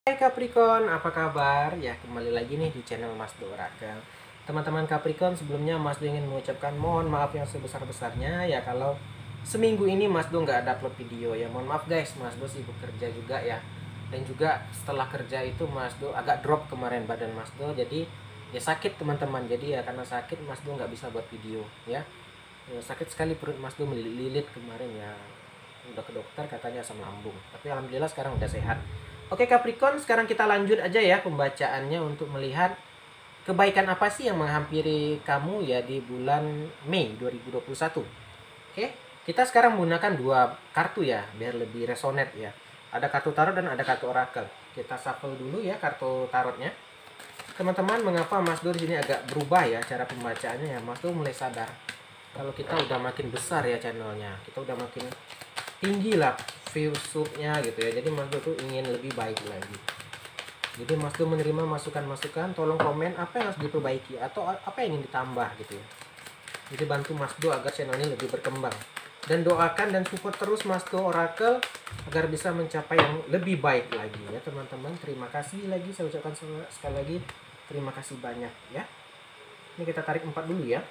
Hai Capricorn, apa kabar? Ya, kembali lagi nih di channel Mas Do Orakel. Teman-teman Capricorn, sebelumnya Mas Do ingin mengucapkan mohon maaf yang sebesar-besarnya ya kalau seminggu ini Mas Do nggak ada upload video ya. Mohon maaf guys, Mas Do sibuk kerja juga ya. Dan juga setelah kerja itu Mas Do agak drop kemarin badan Mas Do, jadi ya sakit teman-teman. Jadi ya karena sakit Mas Do nggak bisa buat video ya. Sakit sekali perut Mas Do melilit kemarin ya. Udah ke dokter katanya asam lambung. Tapi alhamdulillah sekarang udah sehat. Oke Capricorn, sekarang kita lanjut aja ya pembacaannya untuk melihat kebaikan apa sih yang menghampiri kamu ya di bulan Mei 2021. Oke, kita sekarang menggunakan dua kartu ya biar lebih resonate ya. Ada kartu tarot dan ada kartu orakel. Kita shuffle dulu ya kartu tarotnya. Teman-teman, mengapa Mas Dur di sini agak berubah ya cara pembacaannya ya? Mas Dur mulai sadar kalau kita udah makin besar ya channelnya, kita udah makin tinggi lah views-nya gitu ya. Jadi Mas Do tuh ingin lebih baik lagi. Jadi Mas Do menerima masukan-masukan, tolong komen apa yang harus diperbaiki atau apa yang ingin ditambah gitu ya. Jadi bantu Mas Do agar channel ini lebih berkembang. Dan doakan dan support terus Mas Do Oracle agar bisa mencapai yang lebih baik lagi ya teman-teman. Terima kasih lagi, saya ucapkan sekali lagi terima kasih banyak ya. Ini kita tarik 4 dulu ya.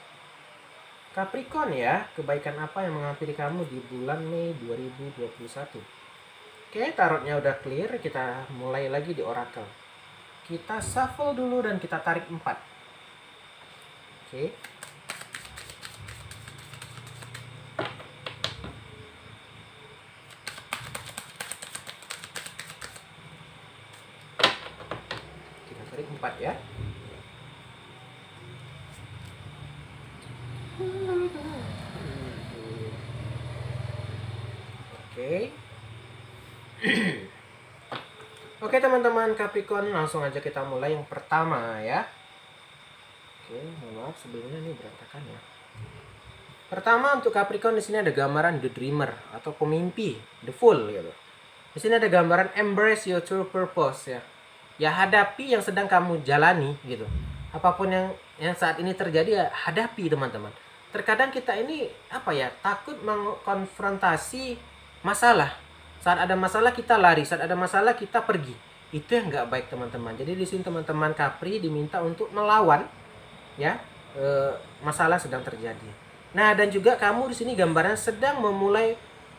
Capricorn ya, kebaikan apa yang menghampiri kamu di bulan Mei 2021? Oke, tarotnya udah clear, kita mulai lagi di oracle. Kita shuffle dulu dan kita tarik 4. Oke. Kita tarik 4 ya. Oke. Oke teman-teman Capricorn, langsung aja kita mulai yang pertama ya. Oke, mohon maaf sebelumnya ini berantakan ya. Pertama untuk Capricorn di sini ada gambaran The Dreamer atau pemimpi, The Fool gitu. Di sini ada gambaran Embrace Your True Purpose ya. Ya hadapi yang sedang kamu jalani gitu. Apapun yang saat ini terjadi ya hadapi teman-teman. Terkadang kita ini apa ya, takut mengkonfrontasi masalah. Saat ada masalah kita lari, saat ada masalah kita pergi. Itu yang nggak baik teman-teman. Jadi di sini teman-teman Capri diminta untuk melawan ya masalah sedang terjadi. Nah, dan juga kamu di sini gambaran sedang memulai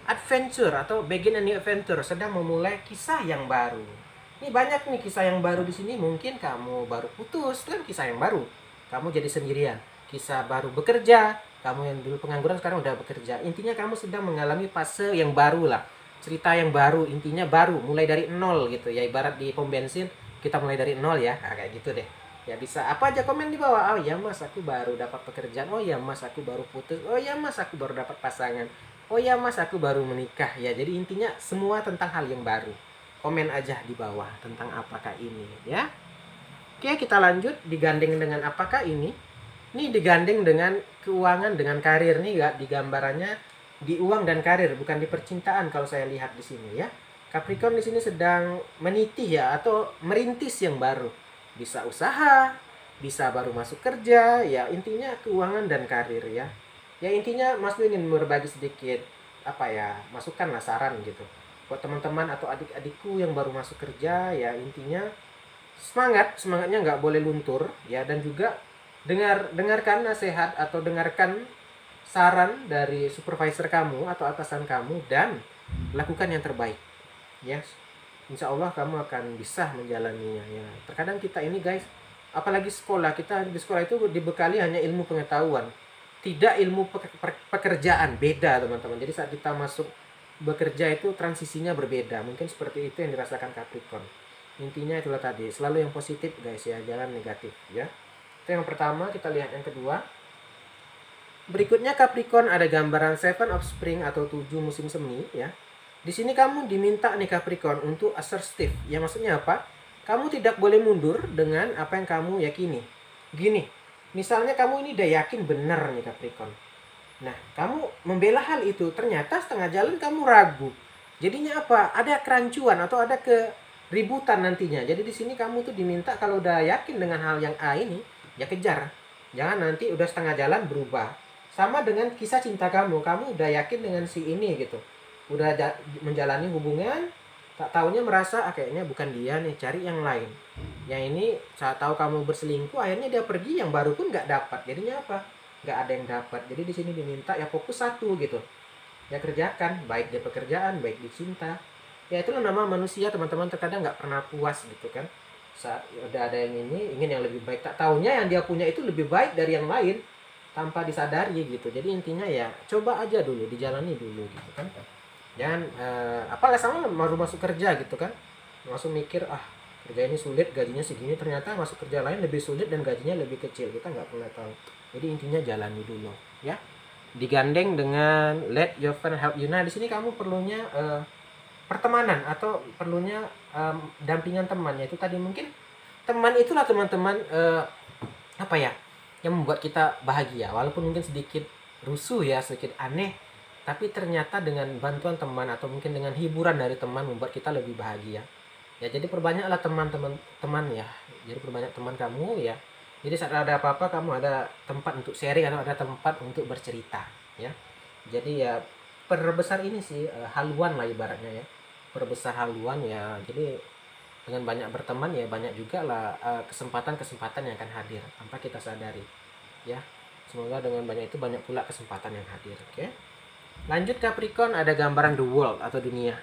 adventure atau begin a new adventure, sedang memulai kisah yang baru. Ini banyak nih kisah yang baru di sini. Mungkin kamu baru putus, kan kisah yang baru. Kamu jadi sendirian. Kisah baru bekerja, kamu yang dulu pengangguran sekarang udah bekerja. Intinya kamu sedang mengalami fase yang baru lah. Cerita yang baru, intinya baru, mulai dari nol gitu ya. Ibarat di pom bensin, kita mulai dari nol ya. Nah, kayak gitu deh. Ya bisa apa aja komen di bawah. Oh ya mas, aku baru dapat pekerjaan. Oh ya mas, aku baru putus. Oh ya mas, aku baru dapat pasangan. Oh ya mas, aku baru menikah. Ya jadi intinya semua tentang hal yang baru. Komen aja di bawah tentang apakah ini ya. Oke, kita lanjut. Digandeng dengan apakah ini? Ini digandeng dengan keuangan, dengan karir nih gak, di gambarannya di uang dan karir, bukan di percintaan kalau saya lihat di sini ya. Capricorn di sini sedang meniti ya atau merintis yang baru. Bisa usaha, bisa baru masuk kerja, ya intinya keuangan dan karir ya. Ya intinya Mas ingin berbagi sedikit apa ya, masukan lah, saran gitu. Buat teman-teman atau adik-adikku yang baru masuk kerja ya, intinya semangatnya nggak boleh luntur ya. Dan juga dengarkan nasihat atau dengarkan saran dari supervisor kamu atau atasan kamu dan lakukan yang terbaik ya. Insya Allah kamu akan bisa menjalaninya ya. Terkadang kita ini guys, apalagi sekolah, kita di sekolah itu dibekali hanya ilmu pengetahuan, tidak ilmu pekerjaan. Beda teman-teman. Jadi saat kita masuk bekerja itu transisinya berbeda. Mungkin seperti itu yang dirasakan Capricorn. Intinya itulah tadi, selalu yang positif guys ya, jangan negatif ya. Itu yang pertama. Kita lihat yang kedua. Berikutnya Capricorn ada gambaran Seven of Spring atau 7 musim semi ya. Di sini kamu diminta nih Capricorn untuk assertive. Ya maksudnya apa? Kamu tidak boleh mundur dengan apa yang kamu yakini. Gini, misalnya kamu ini udah yakin benar nih Capricorn. Nah, kamu membela hal itu, ternyata setengah jalan kamu ragu. Jadinya apa? Ada kerancuan atau ada keributan nantinya. Jadi di sini kamu tuh diminta kalau udah yakin dengan hal yang A ini, ya kejar. Jangan nanti udah setengah jalan berubah. Sama dengan kisah cinta kamu udah yakin dengan si ini gitu. Udah menjalani hubungan, Tak taunya merasa kayaknya bukan dia nih, cari yang lain. Yang ini saat tahu kamu berselingkuh, akhirnya dia pergi, yang baru pun nggak dapat. Jadinya apa? Nggak ada yang dapat. Jadi di sini diminta ya fokus satu gitu. Ya kerjakan, baik di pekerjaan, baik di cinta. Ya itulah nama manusia teman-teman, terkadang nggak pernah puas gitu kan. Saat udah ada yang ini, ingin yang lebih baik. Tak taunya yang dia punya itu lebih baik dari yang lain tanpa disadari gitu. Jadi intinya ya coba aja dulu, dijalani dulu gitu kan. Jangan apalah sama baru masuk kerja gitu kan, langsung mikir kerja ini sulit, gajinya segini, ternyata masuk kerja lain lebih sulit dan gajinya lebih kecil, kita nggak pernah tahu. Jadi intinya jalani dulu ya, digandeng dengan let your friend help you. Nah di sini kamu perlunya pertemanan atau perlunya dampingan teman, yaitu tadi mungkin teman itulah teman-teman apa ya yang membuat kita bahagia, walaupun mungkin sedikit rusuh ya, sedikit aneh, tapi ternyata dengan bantuan teman atau mungkin dengan hiburan dari teman membuat kita lebih bahagia. Ya jadi perbanyaklah teman ya. Jadi perbanyak teman kamu ya. Jadi saat ada apa-apa kamu ada tempat untuk sharing atau ada tempat untuk bercerita ya. Jadi ya perbesar ini sih haluan lah ibaratnya ya. Perbesar haluan ya. Jadi dengan banyak berteman ya banyak juga lah kesempatan-kesempatan yang akan hadir tanpa kita sadari ya. Semoga dengan banyak itu banyak pula kesempatan yang hadir. Oke. Lanjut Capricorn, ada gambaran the world atau dunia.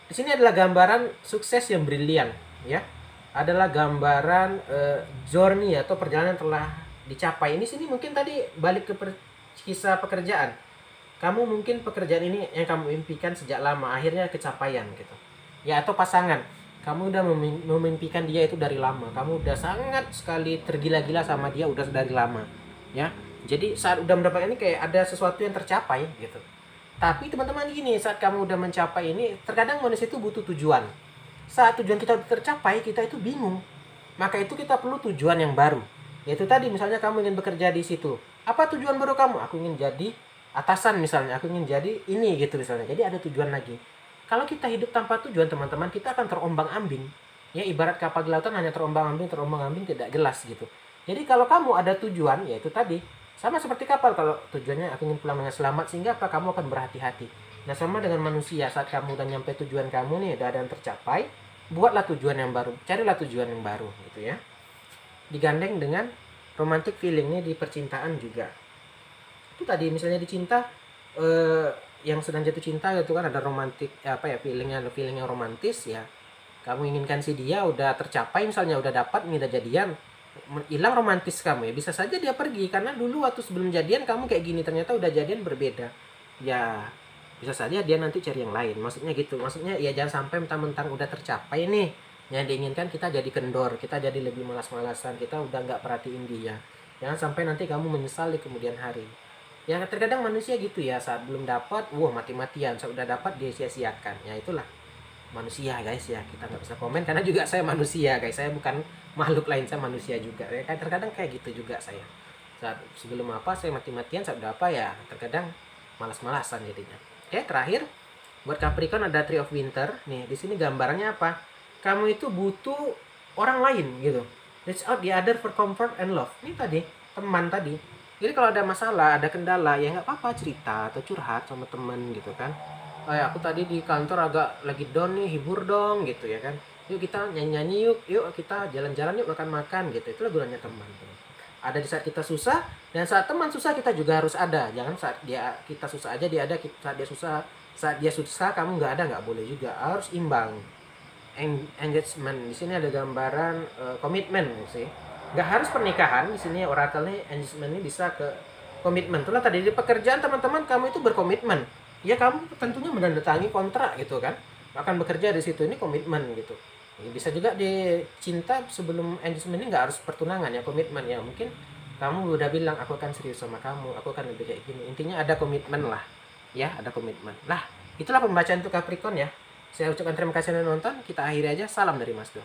Di sini adalah gambaran sukses yang brilian, ya. Adalah gambaran journey atau perjalanan yang telah dicapai. Ini sini mungkin tadi balik ke kisah pekerjaan. Kamu mungkin pekerjaan ini yang kamu impikan sejak lama, akhirnya kecapaian gitu. Ya atau pasangan, kamu udah memimpikan dia itu dari lama. Kamu udah sangat sekali tergila-gila sama dia udah dari lama, ya. Jadi saat udah mendapatkan ini kayak ada sesuatu yang tercapai gitu. Tapi teman-teman gini, saat kamu udah mencapai ini, terkadang manusia itu butuh tujuan. Saat tujuan kita tercapai, kita itu bingung. Maka itu kita perlu tujuan yang baru. Yaitu tadi misalnya kamu ingin bekerja di situ. Apa tujuan baru kamu? Aku ingin jadi atasan misalnya, aku ingin jadi ini gitu misalnya. Jadi ada tujuan lagi. Kalau kita hidup tanpa tujuan teman-teman, kita akan terombang-ambing. Ya ibarat kapal di lautan hanya terombang-ambing tidak jelas gitu. Jadi kalau kamu ada tujuan, yaitu tadi sama seperti kapal, kalau tujuannya aku ingin pulang dengan selamat, sehingga apa kamu akan berhati-hati. Nah sama dengan manusia, saat kamu udah nyampe tujuan kamu nih, udah ada yang tercapai, buatlah tujuan yang baru, carilah tujuan yang baru gitu ya. Digandeng dengan romantic feeling nih di percintaan juga. Itu tadi misalnya di cinta yang sedang jatuh cinta gitu kan, ada romantic feeling yang romantis ya. Kamu inginkan si dia udah tercapai, misalnya udah dapat nih, udah jadian, hilang romantis kamu ya, bisa saja dia pergi karena dulu waktu sebelum jadian kamu kayak gini, ternyata udah jadian berbeda ya, bisa saja dia nanti cari yang lain, maksudnya gitu. Maksudnya ya jangan sampai mentang-mentang udah tercapai nih yang diinginkan kita jadi kendor, kita jadi lebih malas-malasan, kita udah nggak perhatiin dia. Jangan sampai nanti kamu menyesal di kemudian hari ya. Terkadang manusia gitu ya, saat belum dapat mati-matian, saat udah dapat dia sia-siakan ya. Itulah manusia guys ya, kita nggak bisa komen karena juga saya manusia guys, saya bukan makhluk lain, saya manusia juga ya. Terkadang kayak gitu juga saya, saat sebelum apa saya mati-matian, saat udah apa ya terkadang malas-malasan jadinya. Oke, terakhir buat Capricorn ada Tree of Winter nih. Di sini gambarnya apa, kamu itu butuh orang lain gitu, reach out the other for comfort and love. Ini tadi teman tadi, jadi kalau ada masalah, ada kendala ya nggak apa-apa, cerita atau curhat sama teman gitu kan. Aku tadi di kantor agak lagi down nih, hibur dong gitu ya kan. Yuk kita nyanyi-nyanyi yuk kita jalan-jalan yuk, makan-makan gitu. Itulah gunanya teman. Ada di saat kita susah, dan saat teman susah kita juga harus ada. Jangan saat kita susah aja dia ada, saat dia susah kamu nggak ada, nggak boleh juga. Harus imbang. Engagement di sini ada gambaran komitmen sih. Nggak harus pernikahan, di sini oracle-nya engagement ini bisa ke komitmen. Itulah tadi di pekerjaan teman-teman, kamu itu berkomitmen. Ya kamu tentunya menandatangani kontrak gitu kan, akan bekerja di situ, ini komitmen gitu. Ya, bisa juga di cinta sebelum engagement ini nggak harus pertunangan ya, komitmen ya. Mungkin kamu udah bilang aku akan serius sama kamu, aku akan lebih kayak gini. Intinya ada komitmen lah ya, ada komitmen lah. Itulah pembacaan untuk Capricorn ya. Saya ucapkan terima kasih sudah nonton. Kita akhiri aja, salam dari Mas Do.